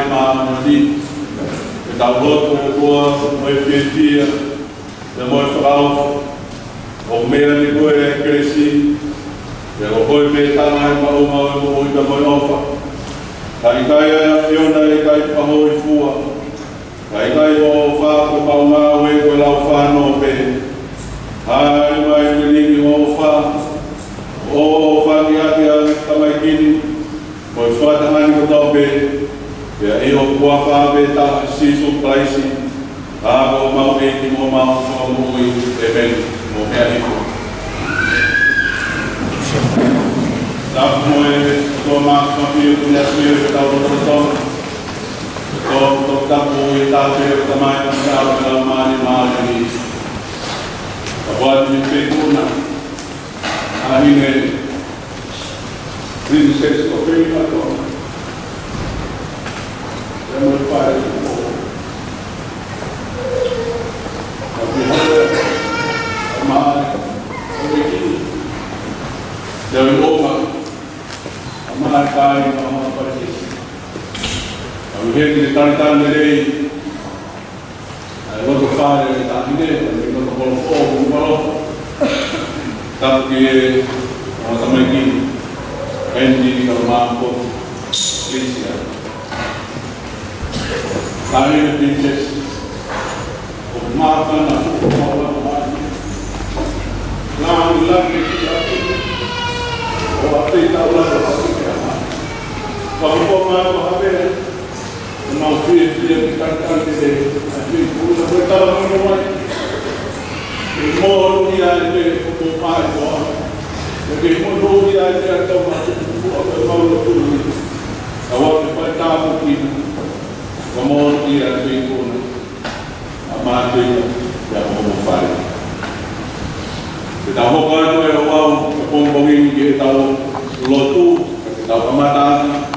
maamani. E tau loto e kua, moi fia, e moi whakau, o mea ni koe e kresi, e o koe me tana e mauma e mo oi ka moi ofa. Kai kai a Fiona e kai whahoi fua, kai kai o whako Paula o e koe lau whano pe. Hai mai me lini o wha, o whaki ake a tamaikini, moi whatahani ko tau pe, e o kua whawe ta sisu praisi, Ako mau eti mo mau whamui e meni mo mea hiko. Tapu mo e tō maa whapio kunia suio e tau roto tōna. Tō tapu e tāpe e tamai o te au me lau maani maani ni. Wāti me pekuna. Ahine Princess o Felicia tōna. E mo e whae e tōna. Dari Roma, amanah kali amanah persis. Kami hendak ditarikan dari, waktu faham tak ini, waktu kalau tapi orang sama ini, Andy kalau mampu, Felicia, kami princess, maafkan aku Paula. Lagi waktu itu Allah berfirman, "Kalau mau habis, mau dia dikatakan tidak, tapi punya bertahan Moimoi, mau dia itu upah itu, jadi mau dia itu atau mau itu, awak bertahan mungkin, mau dia itu amat yang mau Kita hokan tu yang awam kepompongin kita Latu, kita pematan,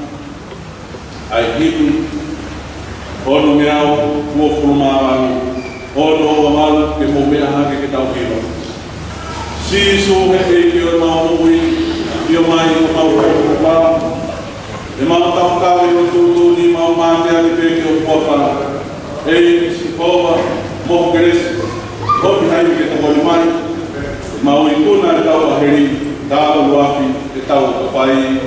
hidup, orang miau, buah kurma, orang amal kemudian kita hidup. Sisu dia mau dia main mau kurma, dia mau tahu kau itu ni mau mati ada pergi apa? Si kau mau keris, kau ni kita boleh main. Mau itu nak tahu hari, tahu wafi, tahu apa ini.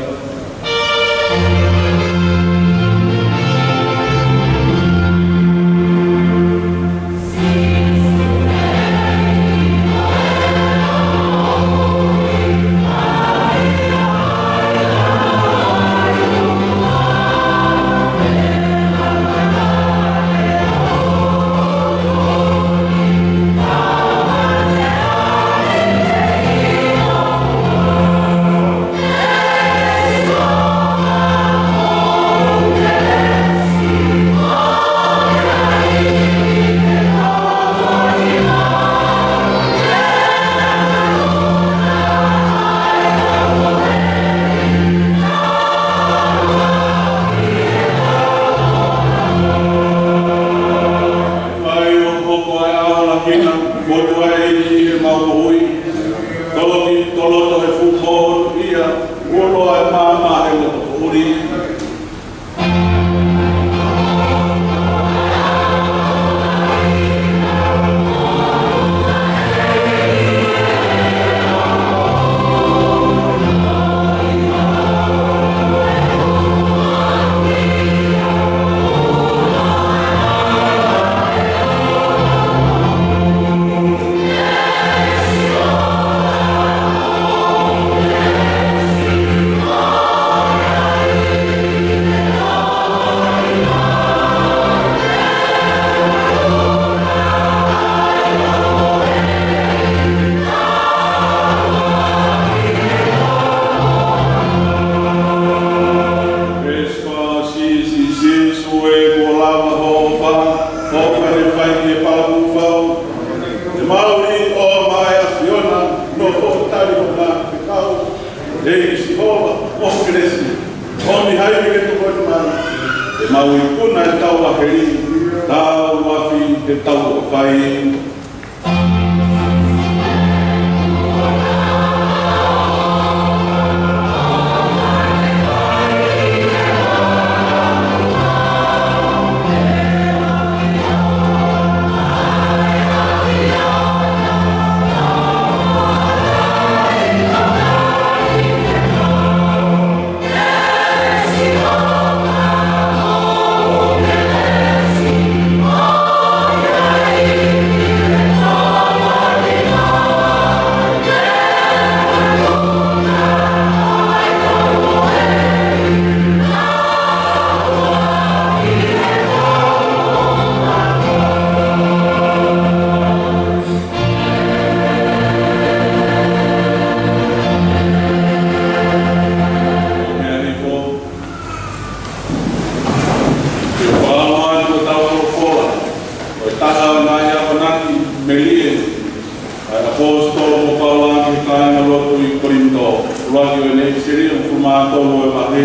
tolo e mahe.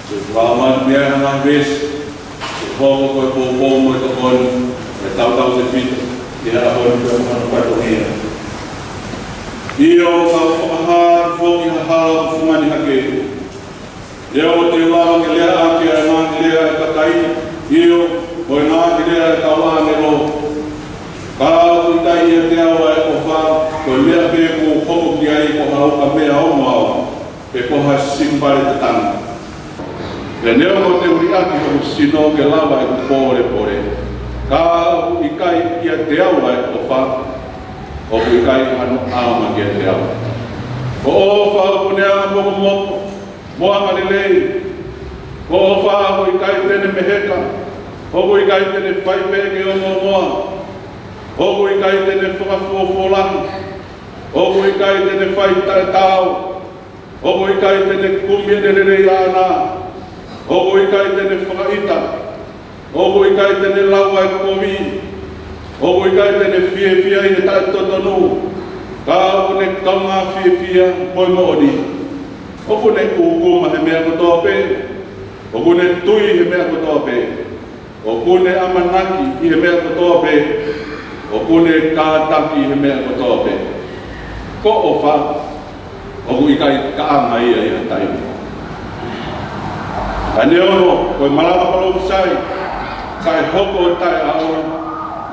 Se whaman mea hanga ves. Se hongo koe pōpōmo e tokoni. E tau te pita. Ia ahoi koe mana pato hea. Ia o ka whakahara whoki hahara o whumani hake. Ia o te wāma ke lea ake a ngā ke lea e kakai. Ia o ngā ke lea e kawa me lo. Ka au i tai e te awa e ko wha. Ko lea pe ko hoko ki ai ko hau ka mea o mua. Pe ko ha simpare te tanga. E neo o te uri aki o sino ke lawa e ko pore. Ka au i kai ki a te awa e ko wha. O kui kai anu ama ki a te awa. Ko o wha o nea moko moko. Moa malilei. Ko o wha o i kai tene meheka. O kui kai tene whaipeke o moa. O kui kai tene whakafuofuolangi. O kui kai tene whaitai tau. O kui kai tene kumia nerei ana. O kui kai tene whakaita. O kui kai tene laua e komi. O kui kai tene fia i ne tai totonu. Ka o ne kaunga fia Moimoi odi. O ku ne kukuma he mea kotope. O ku ne tui he mea kotope. O ku ne amanaki i he mea kotope. O ku ne kātaki he mea kotope. Ko o wha. O ku i kai kaanga ia i a tai. Ka neo koe malama palo sai. Kai hoko o tai aora.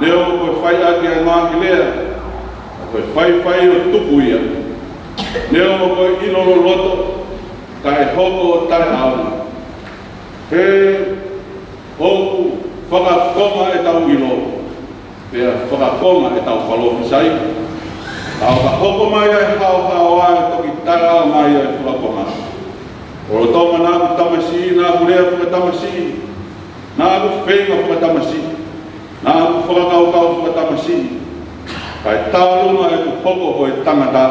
Neo koe whai ake a ngā kilea. Koe whai o tuku ia. Neo koe ilolo loto. Kai hoko o tai aora. He hoku whakakonga e tau ilo. Pea whakakonga e tau whalofi sai. Tau ka hoko mai e hao ai toki tara mai e whakakonga. Oro tonga nā ku tamasi, nā ku rea whakatamasi. Nā ku whenga whakatamasi. Nā ku whakakau whakatamasi. Kai tālunga e ku hoko koe tangata.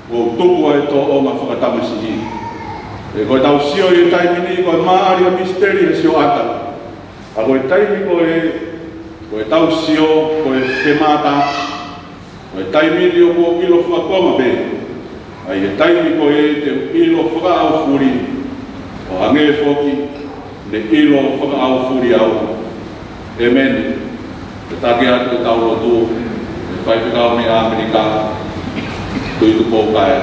Ko tuku e tō o ma whakatamasi. E koe tau sio i taimini koe maari a misteri e sio ata. A koe taimi koe tau sio koe whemata. Koe taimini o koe ilo whakakoma be. Ai e taimi koe te ilo whakaau furi. O ange whoki ne ilo whakaau furi au. Amen. Te take atu e tau rotu. E whaipikau me Amerika. Tui tu pōkaya.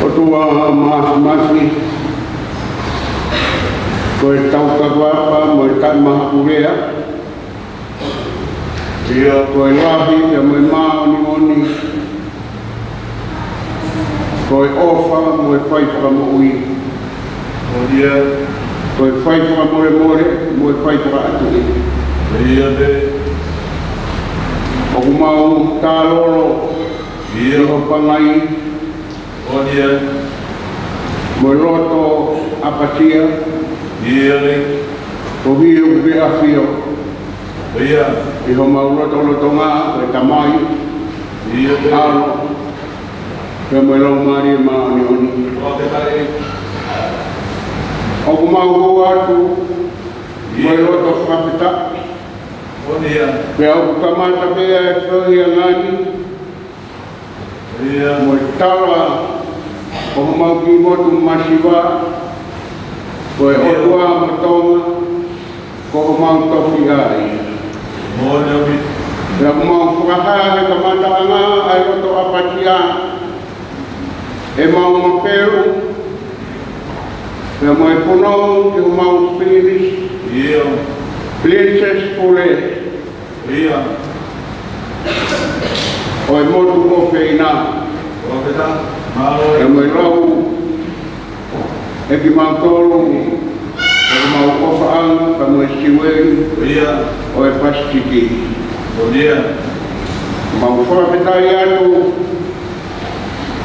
O tua masi koe tau kawapa mo i tai maha urea. Ia koe lahi ia mo i maa oni. Koe ofa mo i whaipaka mo ui. Koe whaipaka more mo i whaipaka atu i. O kumau tālolo i ho pangai. Mo loto apatia. Ko hiu be afio. I ho mau loto ngā koe tamai. Alo. Koe mo lau maari e maa oni. O kumau ho atu. Mo loto whakapita. Pe au kamata bea e whahi a ngani. Mo tawa o mau ki motu masiwa. Koe otua mo Tonga. Ko mau tofi ai. Pea mau whakaha he kamata anga ai roto apatia. E mau maperu. Pea mo e punou ki o mau Spanish. Princess Pule. O e motu o whina. E mo e rau. E ki mau tolu. E ki mau ofaang. Ka mo e siwei. O e pastiki. Mau whakapetai atu.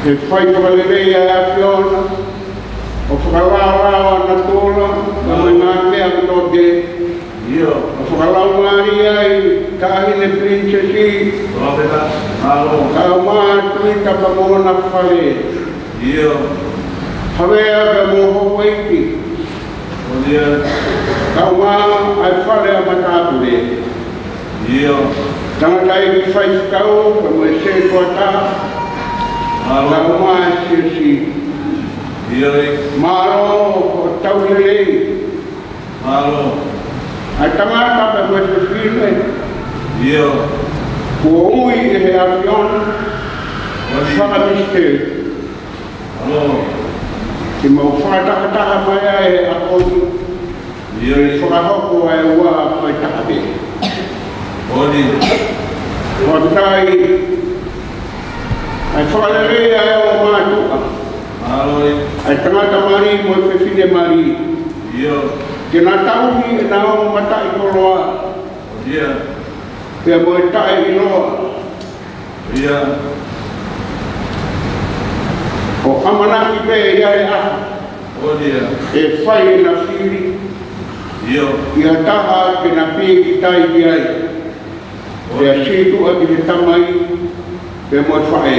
E whaipakalirei a awhiona. O whakalawarawa na tōla. Ka mo e ngā mea kutoke. O whakalau ngāri ai, kāhine princesi. Ka maa tuita pa mōna whare. Hawea ka mōho weiki. Ka maa ai whare a matāpure. Tangatai ki whaifkau, ka mo e se kua tā. Ka maa e sirsi. Malo tau lele. Malo. Ai tangata pe mo se filme. Ko ui he avion. Wha miste. Ki mau whakataka mai ai a koni. Whakahoko ai ua mai takabe. Whakai ai whakalere ai o mātua. Ai tangata mari mo e whiwhine mari. Ke nā tauhi e nā o matai koroa. Pea mo e tae inoa. O amanaki pe ia e aha. E whai e na whiri. Ia taha ke na pie ki tai ki ai. Pea situ a ki he tamai. Pea mo e whae.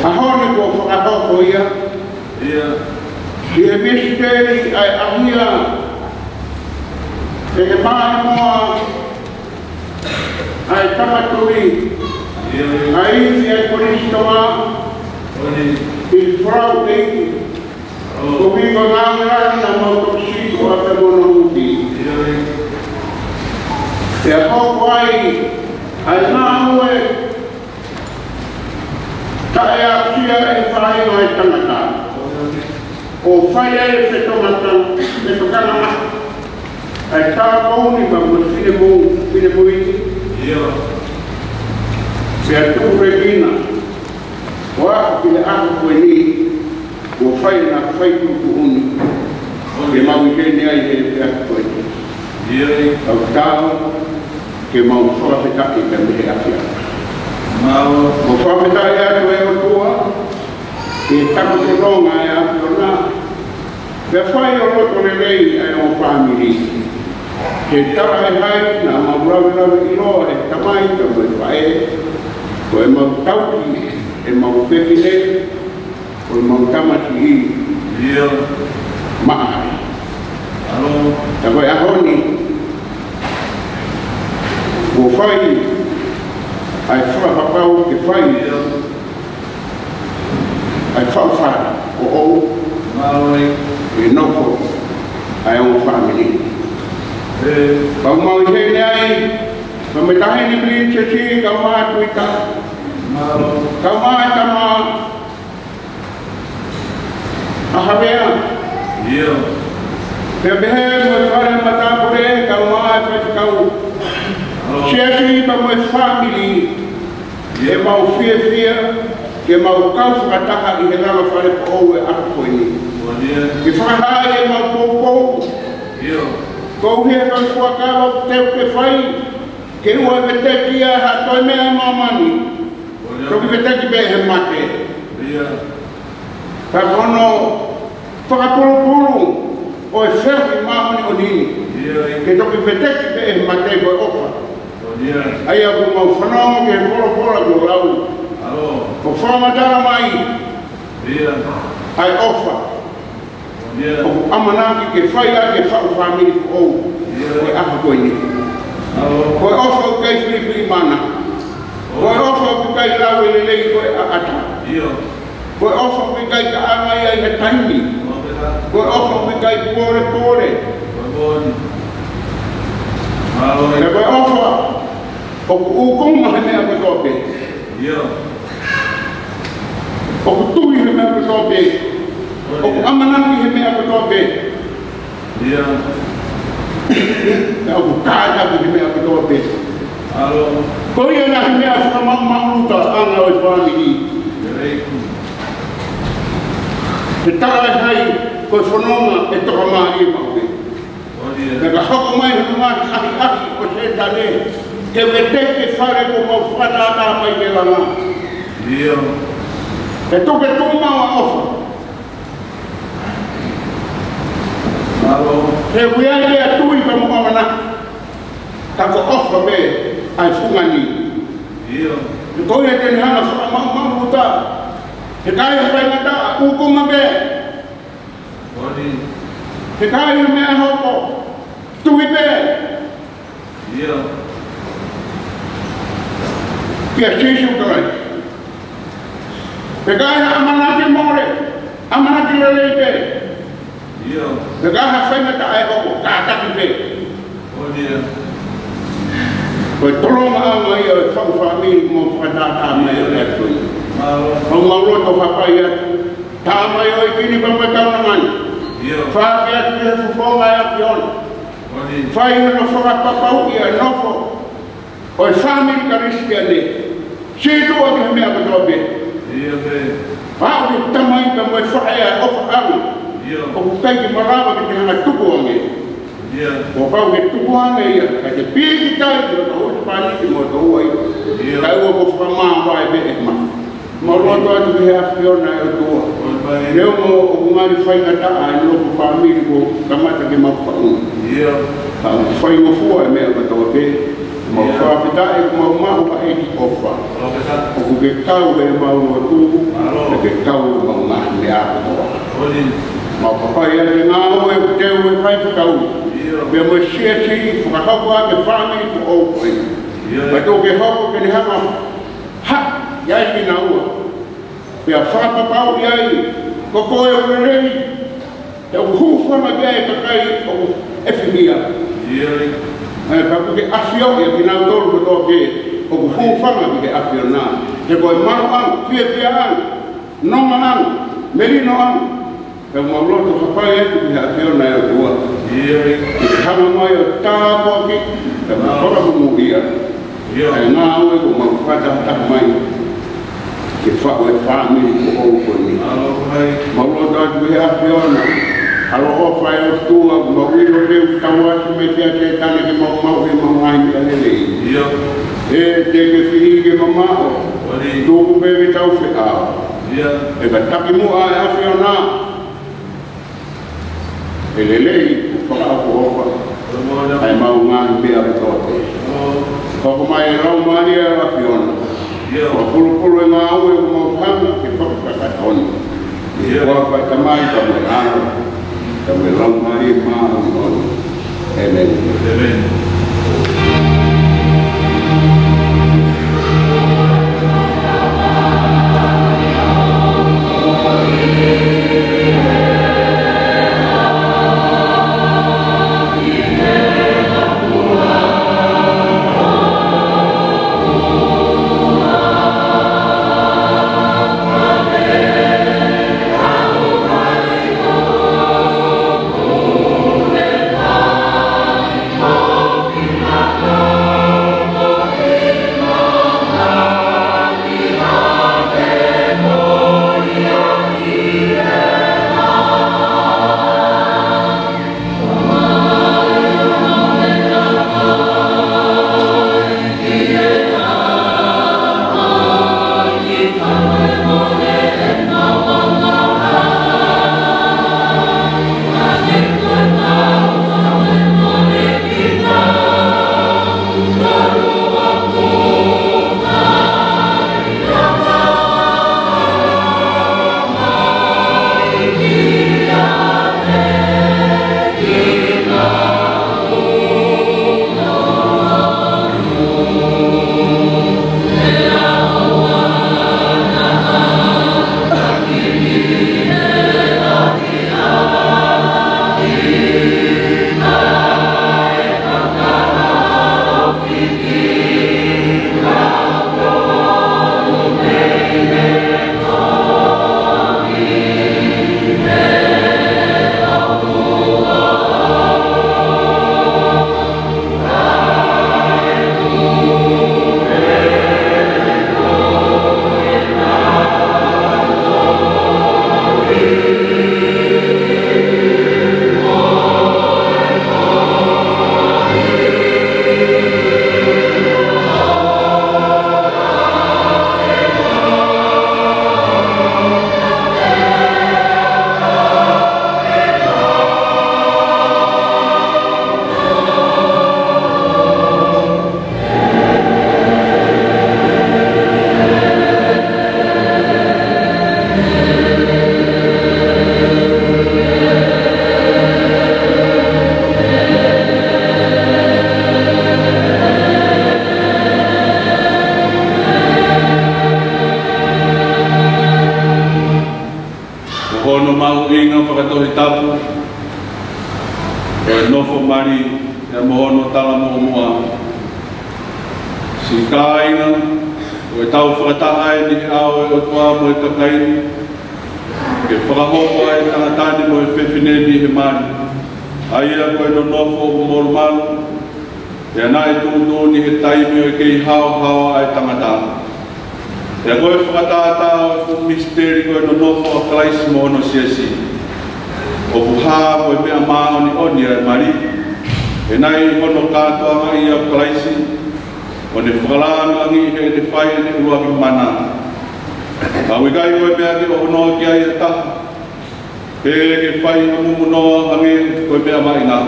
Ahoni ko whakahoko ia. Ia misteri ai ahia. E he mai moa. Ai tamaturi. Ai iwi ai koristoa. Il frau eiti. Comigo ngāngara na motosiko a te mono muti. E a hoko ai nā ue tae a kia e whai mai tangata. O whai e whetongata, whetokana ai tā kouni ma mo whine muiti. Se a tūre kina. Wā ki le ako koe ni, o whai na whai kuku uni. Ke mau i kene ai he ako koe ni. Au tāo, ke mau whakapetaki ka me he aki ako. O whakapetaki atu e o tua, ke taku te ronga e aki o nā. Ke whai o roto le rei ai o whamiri. Ke tara e hai, nā mauraurawe i roa e tamai ka mo e whae. Ko e mau tauki, e mau pepile, o mau tamati i maai. Ta koe ahoni, o whai, ai whakapau ke whai, ai whawhara o ou, e noko, ai o whamini. Pau mau i hene ai, ma me tahe ni princesi, kau maa tuita, kau maa tama, ahavea. Pea behe mo e whare matapure, kau maa e whatikau. Siasi pa mo e family, e mau fia, ke mau kau whakataka i he rama whare po ou e aku koe ni. Ke whakahai e mau poupou. Kou hea kau whakawa teo ke whai, ke ua e meteki a ha toi mea mamani. Toki meteki be he mate. Ka kono whakapurupuru o e whiu i mamani o nini. Ke toki meteki be he mate koe ofa. Ai a ku mau whanongo ke whora ko lau. O whamatara mai. Ai ofa. O amanaki ke whai a ke whau whamiri ko ou. Koe apa koe ni. Koe ofa u kai whiri mana. Koe ofa u kai lau e lelei koe ata. Koe ofa u kai ka amai ai he taimi. Koe ofa u kai pore. E koe ofa o ku ukuma he mea koe tope. O ku tui he mea koe tope. O ku amanaki he mea koe tope. E o ku kāta he mea koe tope. Ko ia na he mea whakamaruta anga o i whaniri. Te tara e hai koe whanonga e toka maa i mauke. Me ka hoko mai he maki ahi o se tane. Ke weteke whare ko mau whakatata mai ke langa. E toke tōma wa ofa. E wiai e tui pa mo kamana. Ta ko ofa be ai fungani. E koe e tene hana whakamaruta. He kai e whaingata ukuma be. He kai e mea hoko. Tui be. Pia sisu kai. He kai ha amanaki more. Amana ki lele be. The gaha whainga ta e o kātaki be. Koe tolonga anga ia e whangwhami mo whakatata mai o e tui. O mauroto whapai atu. Tā mai o e kini pa mai tauna mani. Whake atu e fufonga e api ona. Whai no whakapapau i a nofo. O e whamiri kariskia ne. Situ o ke mea katoa be. Pao ki tamai ka mo e whae a ofa anga. O kutai ki marawa ki te hanga tuku ange. O pao ke tuku ange ia. Ka te piki tai ki o ta hoi pani ki mo ta ua ia. Kai ua ko whamaa wae be e ma. Mauroto atu ki hea whiona e o tua. Leo mo o kumari whainga taa e loko whamiri ko kamata ki mau whaunga. Whainga fua e mea katoa be. Mau whawhita e ku mau mahu ka e ki ofa. O ku ke kau e mau o tuku. E ke kau e mau mahi me a katoa. Mau papai ane ngā o e teo e whai whakau. Mea mo sia si whakahau a ke whamiri ku o koe. Mai tō ke hoko ke ni hanga. Ha! Iai ki na ua. Pea whakapapau iai. Koko e o rei. E o hūwhanga kia e kakai o efimia. E kaku ke afio ia ki nau tolu koto ke. O hūwhanga ki ke afio nā. Te koe maro ang, fia ang, nonga ang, merino ang. Pea mauloto hapai e ki afio na e o tua. Ki hama mai o tāpo ki. Pea mawhora humu ia. E ngā ue ko mawhata tak mai. Ke whao e whamiri ko ou ko ni. Mauloto atu he awhiona. Halo o whae o tua, mawiro reu tawasi me tea te tane ke mau he mawai a lelei. E te ke whihi ke mamao. Tūku bewe tau whi ao. E ka taki mua e awhiona. E lelei, whakaapu ofa. Ai mau ngāhi mea retote. Koko mai e rau maari e awhiona. O pulu e ngā ue o mau hanga ke whakakatoni. Kua whai tamai ka mui aro. Ka mui rau maari e maa ngoni. Amen. o nofo mari e mohono tala mo mua. Si kaina o e tau whakataha e ni au e o tua mo e kakaini. Ke whakahopo ai tangatani mo e whewhineni he mari. Aia koe no nofo o morumalu. E ana e tūtū ni he taimi o e kei hao ai tangatana. E a koe whakatata o e fu misteri koe no nofo a Kraisi mo ono siasi. O puha koe mea maa ni oni ai mari. E nai hono kātua mai a Kraisi. O ne whakalangi he ne whai e ne urua ki mana. A wikai koe mea ki o hono ki ai e taha. Ke whai a mumunoa hange koe mea mai ngā.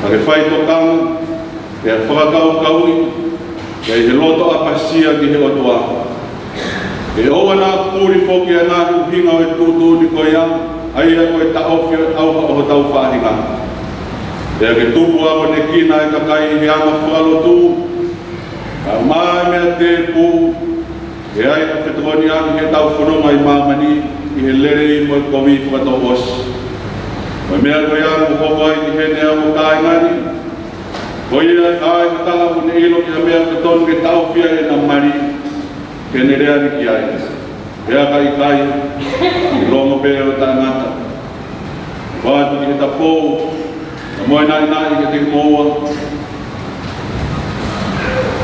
A ke whai tokanga. E a whakakau kaui. E he loto a pasia ki he otoa. E oa nā pūri whoki a nā hinga o e tūtū ni koe ia. Aia koe ta ofi o tauha o tau whahinga. E a ke tupu ako ne kina e kakai he ama whakalotu. A mai mea te pū. E ai a whetoni aki he tau whanonga i mamani. I he lere i mo e komi whakatau os. Mai mea koe aku hoko ai ki he nea mo tāi ngani. Koe ia ai mataha une ilo ki ha mea ke tonu ke tau pia e na mari. Ke ne rea ni ki ai. Rea kai i rongo pēr o tā ngata. Wātu ki he ta pōu. Na moe nai ke te moua.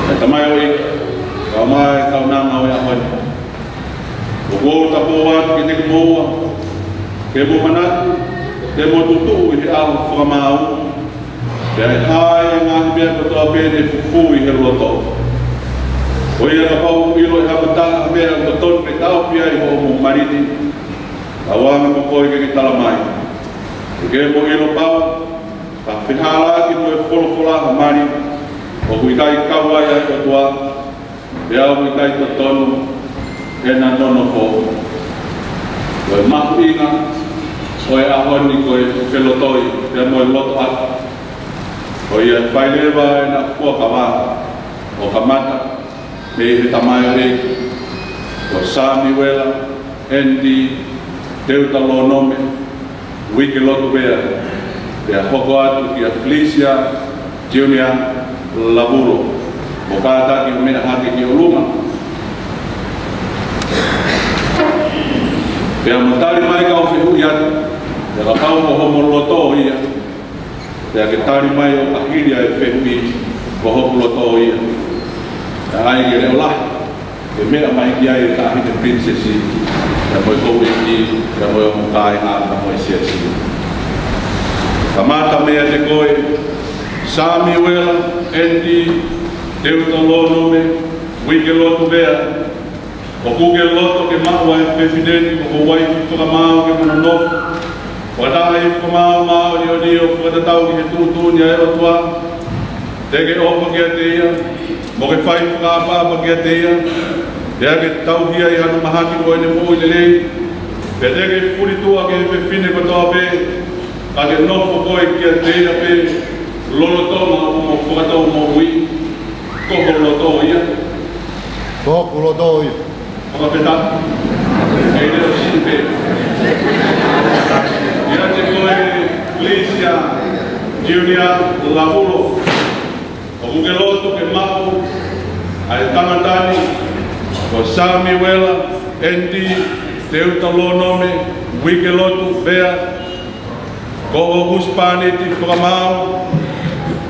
E tamai o ika. Ka mai kau nanga o ia honi. O kōru ta pōu wātu ki te moua. Ke mo manatu. Ke mo tutu i he ahu whakamau. E ai hae ngā mea katoa pēne fufu i he roto. O ia ka pau ilo e hapata mea o tonu ke tau pia i ho mo mariti. A wanga ko koe ke tala mai. E ke mo ilo pau, ka whihala ki mo e wholofola ha mari. O hui kai kaua i ai katoa. E au hui kai to tonu. E na nono fo. O e mahu inga. O e ahoni ko e whelotoi. E mo e loto atu. O ia whailewa e na kua kawa. O kamata. Me he tamai rei, o Samuela, Andy, Deuteronomy Uikelotu Vea, e a hoko atu ki a Felicia, Lavulo, o kātaki o mea hake ki o lunga. E a matari mai ka o whihu i atu, e a pau o homo loto ia, e a ke tari mai o ahiria e whihu i o homo loto ia. Ai ke leo lahi, e mea mai ki ai e tahi te princesi, e moi kou e ki, e moi o mukai ngā ka moi siasi. Ka mata mea te koe, Samuela, Andy, Deuteronomy Uikelotu Vea, o kuke loto ke maua e whewhineni, o wai ki whakamau ke mononofu, o ataha i whakamau mao ni o ni o whakatatau ki he tūtūni a erotua, teke opa ki a te ia, mo ke whai whakapapa ki a te ia, ea ke tauhia i hana mahaki koe ne mo i lelei, pe te ke puritua ke whewhine kotoa pe, ka ke nofo koe ki a te ia pe, lolotonga o mo whakatau mo ui, koko loto ia. Koko loto ia. Whakapeta, e leo si pe. Ia te koe Felicia, Lavulo, o Uikelotu ke mahu, ai tangatani, o Samuela, Andy, Deuteronomy Uikelotu Vea, ko o huspani ti whakamau,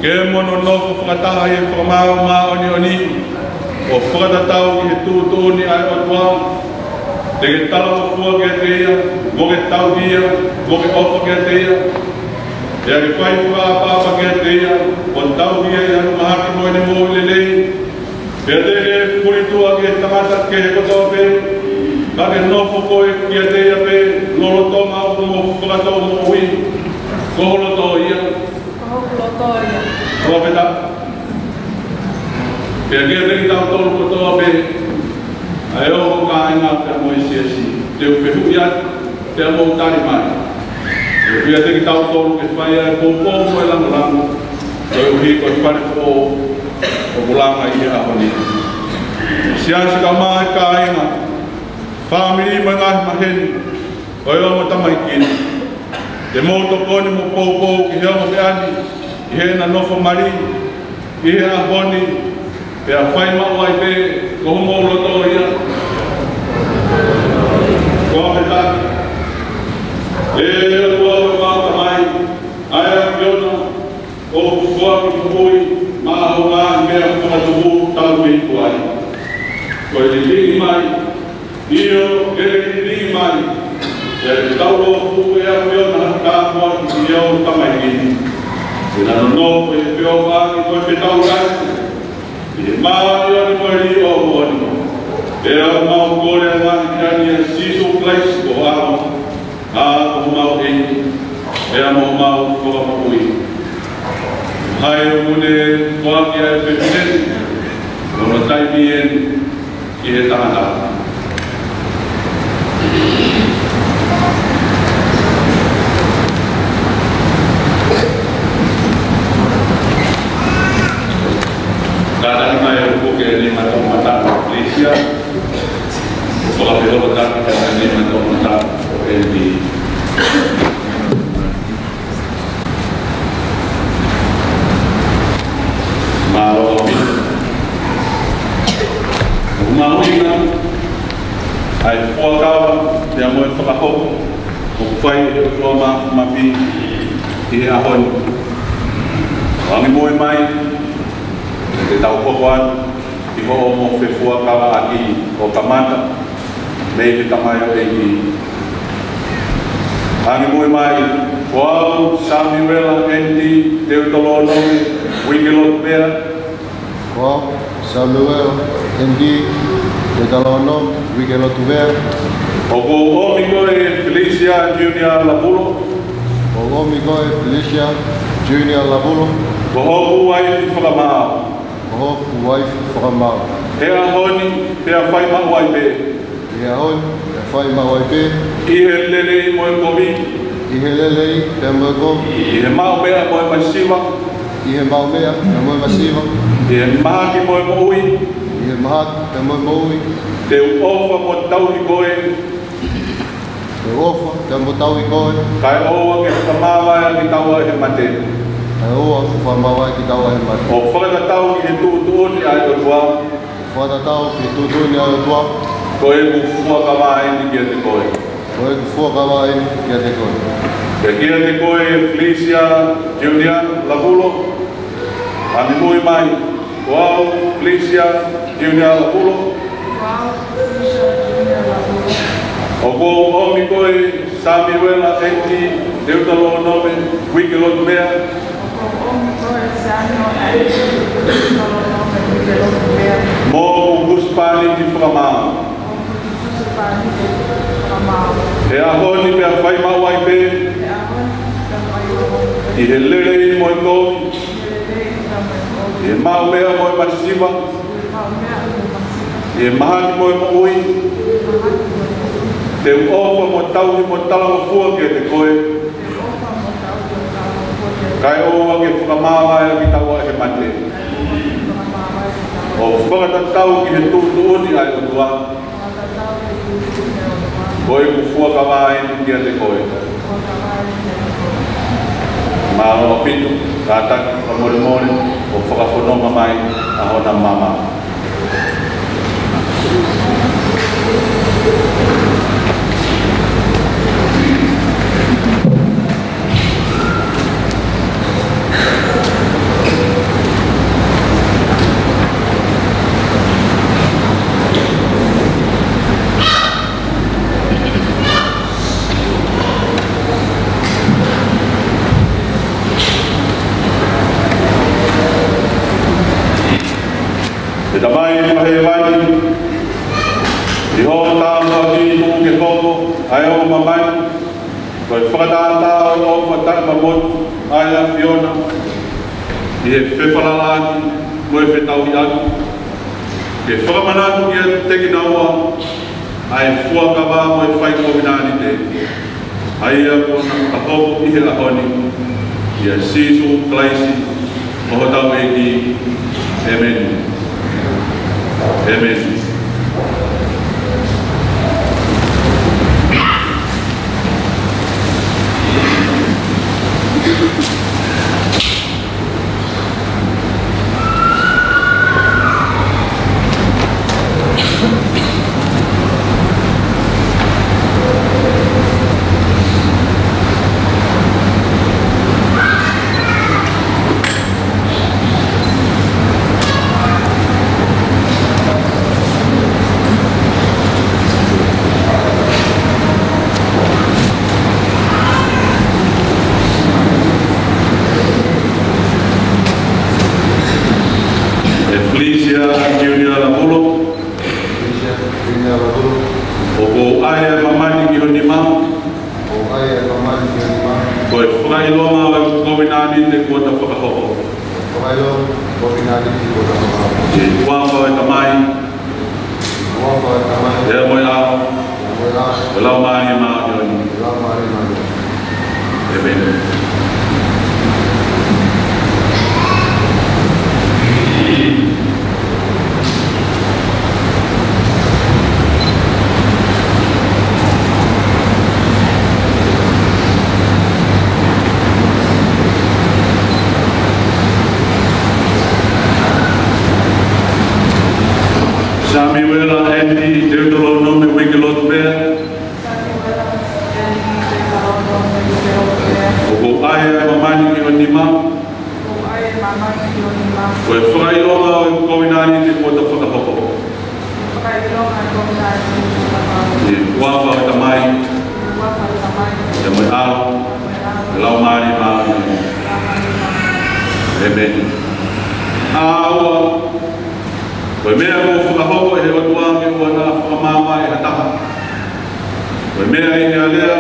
ke mono nofo whakataha e whakamau maoni oni, o whakatatau ki he tūtūni ai otua, te ke tala o fua ke te ia, mo ke tauhia, mo ke ofa ke te ia, e a ke whai whakapapa ke te ia, o tauhia i anu mahaki mo ene mo i lelei, e a te ke puritua ke tamata ke he kotoa pe, ka ke nofo koe ki a te ia pe, lolotonga o mo whakatau mo ui, koho loto ia. Koho loto ia. Koho peta. Ke a kia teki tau tolu kotoa pe, a e o ka inga pe a moi siasi, te upehu ia, te a mou tari mai. E kia teki tau tolu ke whai a kōpō mo e lango lango, e uhi koe whare fō o mulanga i a honi. Siasi ka mai ka inga, whamiri mai ngahi maheni, o e o mo tamai kini. Te moto koni mo pou ki hea mo pe ani, ki he na nofo mari, ki he a boni, pe a whai mau ai pe, ko homo loto ia. Ko me taki. E ua waka mai, ai a kiona, o kua ki kupui, maa ho ngā mea kua tuhu talu i kuai. Ko e li mai, io e li mai, e taulo pu e a kiona ka mua ki ki au tamaikini. E nano no e pio waki koe pe tau rai, e maa i ani koe li o huani. E a mau kore a ngani ki ani e sisu klais ko ao, a ko mau e, e a mau koa mapui. Hai o mune waki a e pepinen, nono taimi en ki he tahana. Kadang mai aku ke ni mata Felicia, kalau belum tak kita ni mata di mau ingat, ai kau dia mau terlahok, bukai rumah mapi dia ahon, wangi Moimoi. Te tau pokoan, i ho mo whewhua kawa aki o kamata, mei te tamaio e ki. Hangi Moimoi, Wau, Samuela, Endi, Deuteronomy Uikelotu Vea. Wau, Samuela, Endi, Deuteronomy Uikelotu Vea. O ko omiko e Felicia Junior Lavulo. O omiko e Felicia Junior Lavulo. Ko hoku ai whakamao. O wife whakamau. He a honi, he a whai mau ai pe. He a honi, he a whai mau ai pe. I he lele i moe komi. I he lele i te moe komi. I he mau mea moe masiwa. I he mau mea te moe masiwa. I he mahaki moe moui. I he mahaki te moe moui. Te uofa mo tau i koe. Te uofa te mo tau i koe. Kai oa ke whamawa ki taua he mate. Ai oa ku whamawai ki taua he mate. O whakatau ki he tūtūni ai o tua. Whakatau ki tūtūni ai o tua. Ko e ku fuakawai ki a te koe. Ko e ku fuakawai ki a te koe. Ki a te koe Felicia Junior Lavulo. Ani Moimoi. Wau, Felicia Junior Lavulo. Wau, Felicia Junior Lavulo. O ko omi koe Samuela Endi, Deuteronomy Uikelotu Vea. Mo kuspani di whakamau. E a honi pe a whai mau ai pe. I he lele i moe komi. I he mau mea moe masiwa. I he mahani moe moui. Te uofa mo tau mo tala mo fua ki te koe. Kai oa ke whakamawa e ki taua he mate. O whakatatau ki he tūtūni ai o tua. Koe ku fuakawai ki a te koe. Mā o pitu, kātaki whamore more o whakawhanonga mai a hona mama. Te tamai ni mahe wani, i ho tāma ki tū ke koko, ai o mamai, koe whakatata o whataka motu, ai a Fiona, i he whewhalalaki, moe whetau i aku. Ke whakamanatu ki a teki naua, ai fuakawa moe whai kominani te. Ai a kona ka hoko i he ahoni, i a sisu klaisi, moho tau e ki, Amen. Amen. Felicia, Lavulo. O aia mamani ki honi mau. Ko e whakailonga o kominani te kua ta whakahoko. E kuanga e tamai. E moe ao. E lau maani e maa ki honi. E bene. Samuela Andy Deuteronomy Uikelotu Vea. O aia mamani ki honi mau. Ko e whakailonga o kominani te kua ta whakahoko. E kuawa o tamai. E moe ao. E lau maani maa. E meni. Aua. Koe mea mo whakahoko e he otuange ua nā whakamama e hataha. Koe mea i he alea,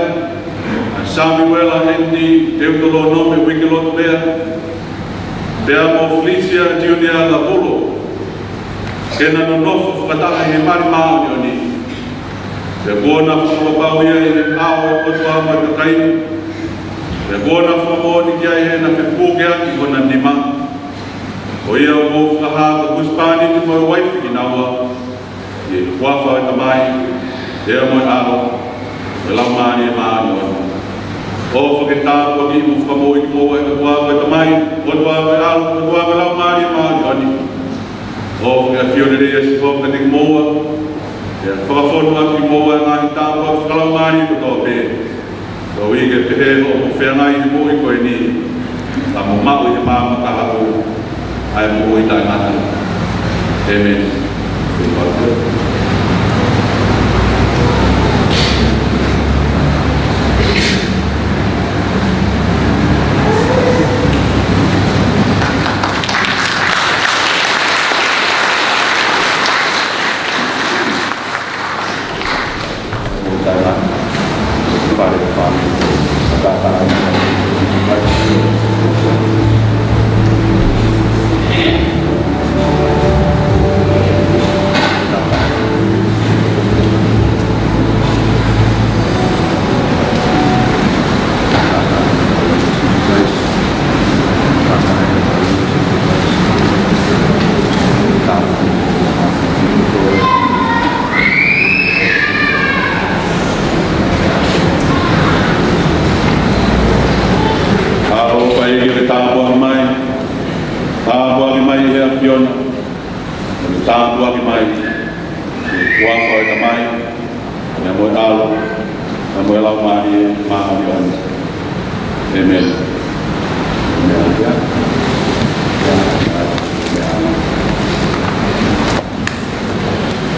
a Samuela Andy Deuteronomy Uikelotu Vea. Pea mo Felicia Junior Lavulo. Kena no nofo whakataha he mari maa ni oni. Te kuona whakapau ia i he ao e otuanga te kaini. Te kuona whakamoni kia i he na whepūkea ki kona nima. O ia o mo whakaha ka kuspani te moe waifi ki naua. I e kuawha e tamai. Ea moe aro. E lau maani e maani o. O whaketā kua ki mo whakamoi ki moa e kuawha e tamai. O tuawha e aro. O tuawha e lau maani e maani o. O whakawhione rea si hoka te moa. E whakawhono atu ki moa e ngāhi tāpua. Whakalau maani ko tō te. O ike te he o mo whengai i mo i koe ni. Ta mo mau i he māma tahatu. Ai mo i tai ngata. Amen. Amen.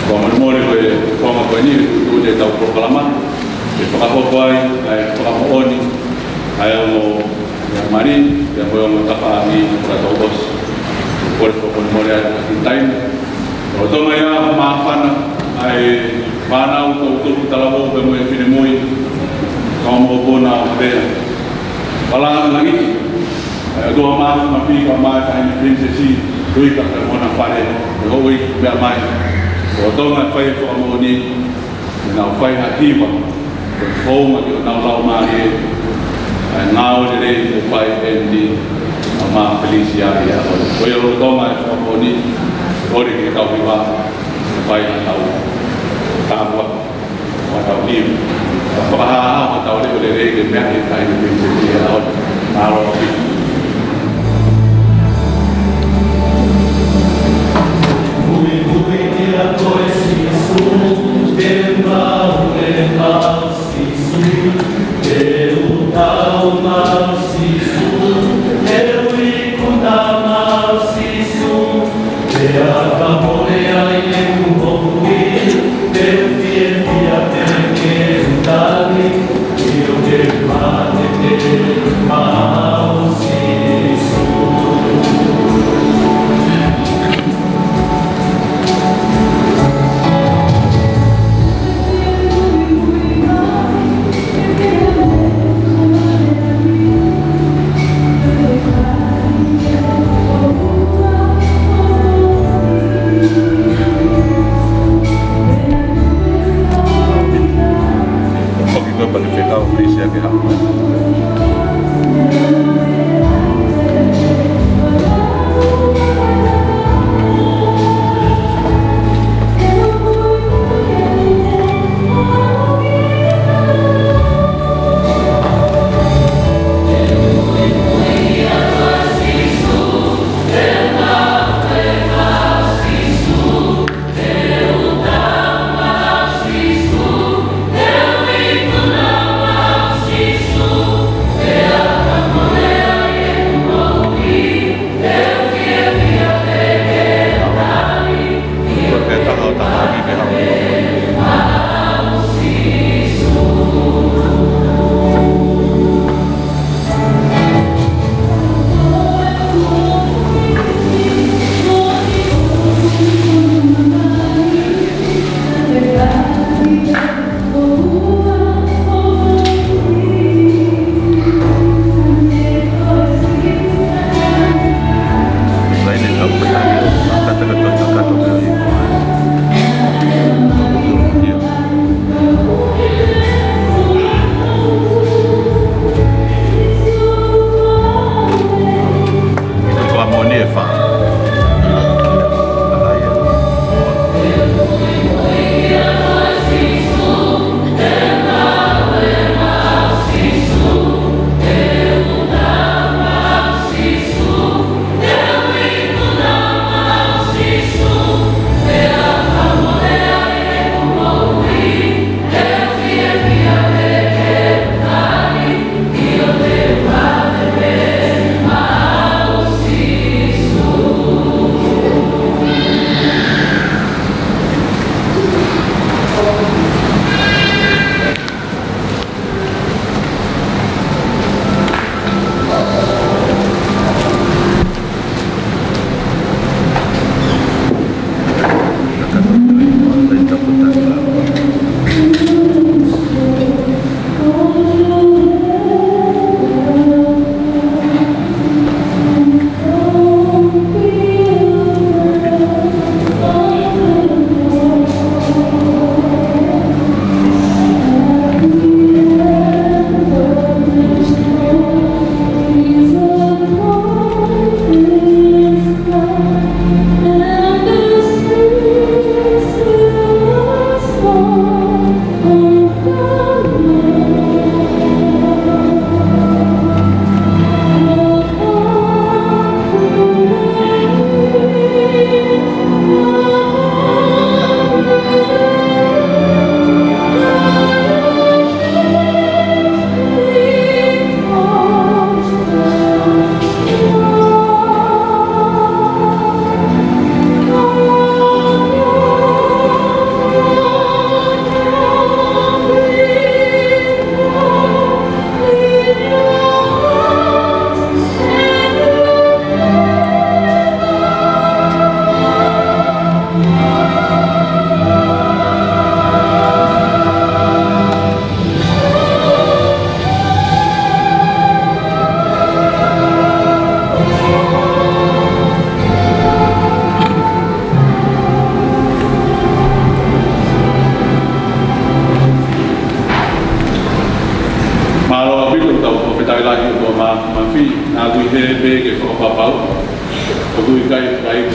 Como mori como ni tu de tau proclamar e whakahoko ai whakamooni ai o mari te moe o tapa ni tau os por mori ai taim o tonga ia mawhana ai whanau tau talabo pe moe whine moi como bona vea wala lagi doa ma pika mai ai princesi tuika ka mona pare o oi be mai o tonga fai whakamooni na fai hakiwa Foma ki na lau mai ai ngao de rei o pai endi ama Felicia ia o yo toma e whakamooni ori ki tau hiwa pai na tau tāpua o tau hiu whakahaa o tau rei o le rei ke mea e tai ni princesi ia o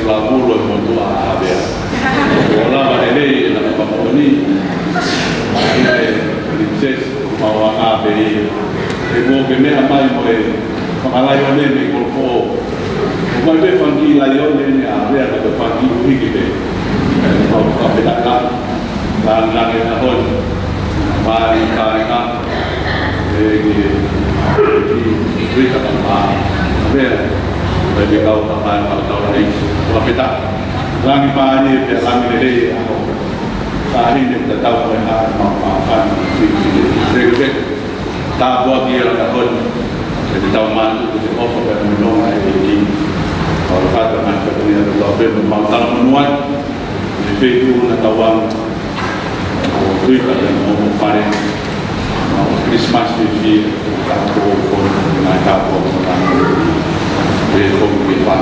Lavulo Moimoi Vea. Ola ele na paponi. Ele princesa Paula Abei. Ego que me amai moe Pakalai ole ni kolpo. Kau be fangi lai ole ni area kata fangi pergi deh. Kau kau bedak lang yang tahun. Mari kita berita tentang bagi kau tentang kau lagi. Kalau kita lang mari dia lang ini hari ini kita tahu mereka maafkan sehingga tak buat dia tahun jadi tahun malu itu offer dan menolong ini kalau kata macam ini adalah bermaksud menuai itu natawang berita dan mau paling Christmas TV tahu pun nak tahu tentang besok kita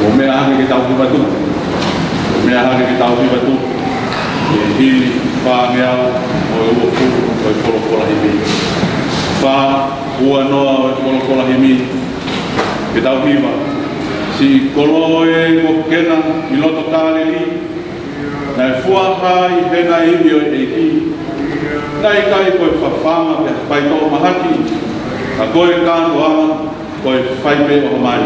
mau merah kita tahu batu merah kita tahu batu ini panggil oi pola ini pa uano oi pola ini kita viva si koloe mokena miloto kali na fuahai hena ibio eki nai kai koi fafama pe pai to mahaki a koi kan wa koi fai pe o mai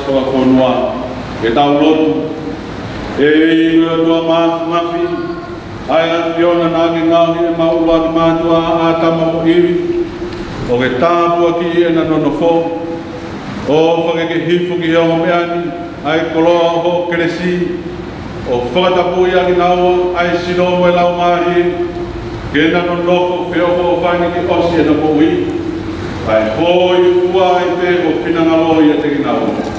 whakafonua e tau lotu e ingoa tua mafi ai a fiona na ki ngāhi e maua ki mātua a tama mo iwi o ke tāpua ki e na nono fo o whakeke hifu ki heo meani ai koloa ho keresi o whakatapu ia ki naua ai sino mo e lau mahi ke na nono whio o whani ki osi e na mo ui ai hoi ua ai te o pinangalo ia te ki naua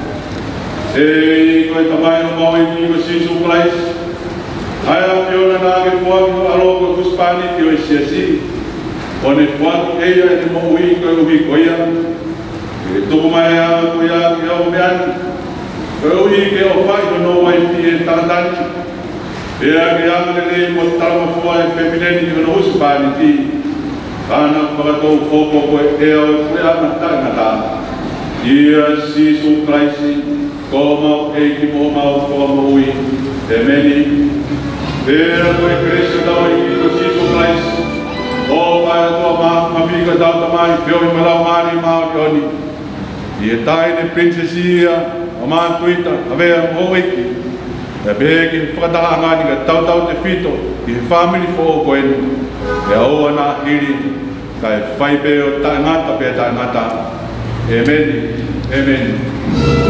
e koe tamai o mau i ni o Jesus Christ ai a fiona na ke fuaki o alogo kuspani ki o isiasi o ne fuaki eia e te mo ui koe uhi koia e tuku mai a koia ki o meani koe uhi ke o whai o no wai ti e taratani e a ke anga le mo tarama fua e pepineni ki o no uspani ti ana whakatou koko koe e o koe ana tangata ia Jesus Christ ko mau e ki mo mau ko mo ui e meni e a koe Kristo tau i ki o Jesus Christ o pai a tua mawhika tau tamai pio i malau mani mao ki oni i e tai ne princesia o maa tuita a vea mo iki e behe ki whakataha ngani ka tau te fito i he family fo o koeni e a oa na hiri ka e whai peo tae ngata pia tae ngata Amen. Amen.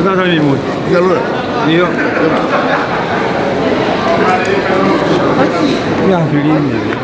Sasa ni mo. Galera. Iyo. Ya, Felicia.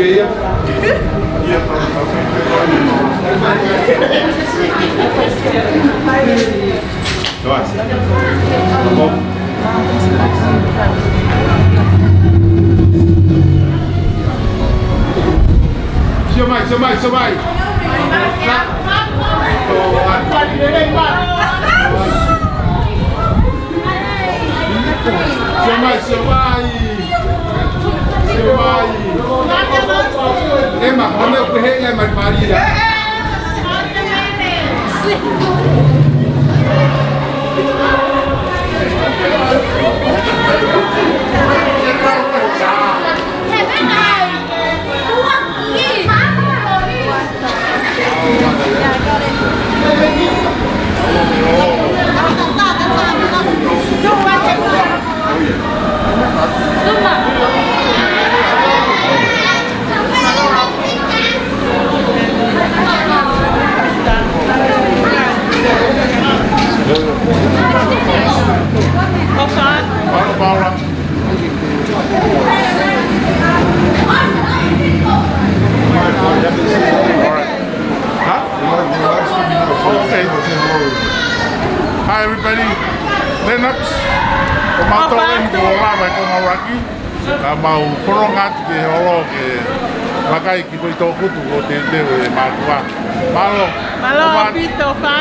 feia. Vai. Tá bom? Seu mais. Seu mais. Em mà có nếu cái hết em mày đi đấy. Paula. Okay. Hi everybody. Lennox. Komatoen ko la ba ko mawaki. Ka mau korongat ke holo ke makai ki ko to kutu ko te matua. Malo. Malo pito fa.